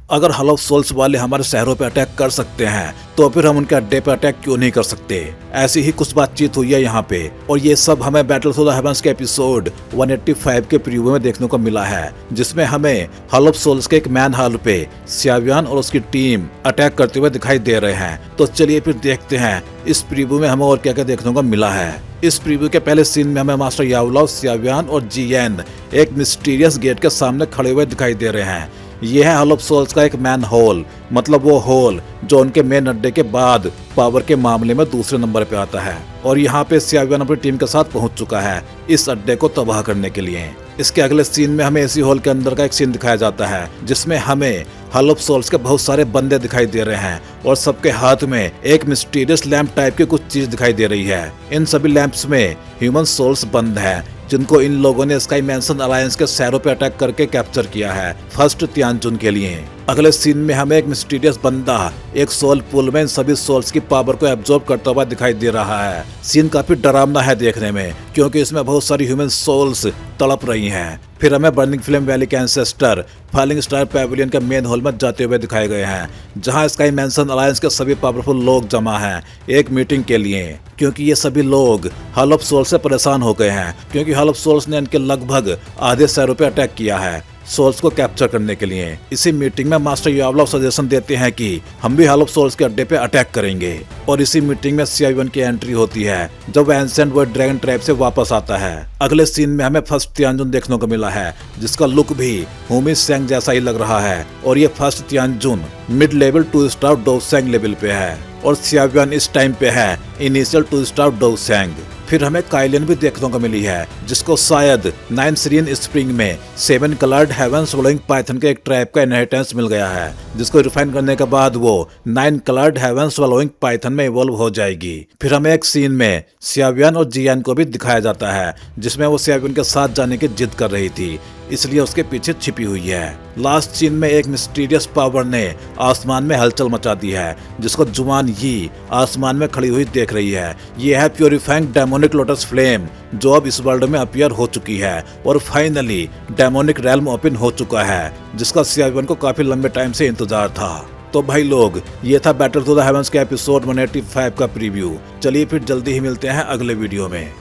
अगर hall of souls वाले हमारे शहरों पे अटैक कर सकते हैं तो फिर हम उनके अड्डे पे अटैक क्यों नहीं कर सकते। ऐसी ही कुछ बातचीत हुई है यहाँ पे, और ये सब हमें बैटल थ्रू द हेवंस के एपिसोड 185 के प्रीव्यू में देखने को मिला है, जिसमें हमें हॉल ऑफ सोल्स के एक मैन हॉल पे सियावियन और उसकी टीम अटैक करते हुए दिखाई दे रहे हैं। तो चलिए फिर देखते हैं इस प्रीव्यू में हमें और क्या क्या देखने को मिला है। इस प्रीव्यू के पहले सीन में हमें मास्टर यावलाव, सियावियन और जीएन एक मिस्टीरियस गेट के सामने खड़े हुए दिखाई दे रहे हैं। यह है हॉल ऑफ सोल्स का एक मैन होल, मतलब वो होल जो उनके मेन अड्डे के बाद पावर के मामले में दूसरे नंबर पे आता है। और यहाँ पे सियावियन अपनी टीम के साथ पहुंच चुका है इस अड्डे को तबाह करने के लिए। इसके अगले सीन में हमें इसी हॉल के अंदर का एक सीन दिखाया जाता है, जिसमें हमें हॉल ऑफ सोल्स के बहुत सारे बंदे दिखाई दे रहे हैं और सबके हाथ में एक मिस्टीरियस लैंप टाइप की कुछ चीज दिखाई दे रही है। इन सभी लैंप्स में ह्यूमन सोल्स बंद है, जिनको इन लोगों ने स्काई मैंसन अलायंस के शहरों पे अटैक करके कैप्चर किया है फर्स्ट तियानजुन के लिए। अगले सीन में हमें एक मिस्टीरियस बंदा एक सोल पूल में इन सभी सोल्स की पावर को एब्जॉर्ब करता हुआ दिखाई दे रहा है। सीन काफी डरावना है देखने में, क्योंकि इसमें बहुत सारी ह्यूमन सोल्स तड़प रही हैं। फिर हमें बर्निंग फ्लेम वैली के एंसेस्टर फॉलिंग स्टार पैविलियन के मेन हॉल में जाते हुए दिखाए गए हैं, जहां स्काई मैंसन अलायंस के सभी पावरफुल लोग जमा हैं एक मीटिंग के लिए, क्योंकि ये सभी लोग हॉल ऑफ सोल्स से परेशान हो गए हैं, क्योंकि हॉल ऑफ सोल्स ने इनके लगभग आधे शहरों पे अटैक किया है सोल्स को कैप्चर करने के लिए। इसी मीटिंग में मास्टर यावलाव सजेशन देते हैं कि हम भी हॉल ऑफ सोल्स के अड्डे पे अटैक करेंगे, और इसी मीटिंग में सियावियन की एंट्री होती है जब वह एंसेंट वर्ल्ड ड्रैगन ट्राइब से वापस आता है। अगले सीन में हमें फर्स्ट तियानजुन देखने को मिला है, जिसका लुक भी हुमी सेंग जैसा ही लग रहा है, और ये फर्स्ट तियानजुन मिड लेवल 2 स्टार डोसेंग लेवल पे है, और सियावियन इस टाइम पे है इनिशियल 2 स्टार डोसेंग। फिर हमें काइलिन भी देखने को मिली है, जिसको शायद 9 सीरियन स्प्रिंग में 7 कलर्ड हेवन स्वलोइंग पाइथन के एक ट्राइब का इनहेरिटेंस मिल गया है, जिसको रिफाइन करने के बाद वो 9 कलर्ड हेवन स्वलोइंग पाइथन में इवॉल्व हो जाएगी। फिर हमें एक सीन में सियावियन और जियान को भी दिखाया जाता है, जिसमें वो सियावियन के साथ जाने की जिद कर रही थी, इसलिए उसके पीछे छिपी हुई है। लास्ट सीन में एक मिस्टीरियस पावर ने आसमान में हलचल मचा दी है, जिसको जुआन यी आसमान में खड़ी हुई देख रही है। यह है प्योरीफाइंग डेमोनिक लोटस फ्लेम, जो अब इस वर्ल्ड में अपीयर हो चुकी है, और फाइनली डेमोनिक रेल्म ओपन हो चुका है, जिसका सियावियन को काफी लंबे टाइम से इंतजार था। तो भाई लोग, ये था बैटल थ्रू द हेवंस के एपिसोड 185 का प्रीव्यू। चलिए फिर जल्दी ही मिलते हैं अगले वीडियो में।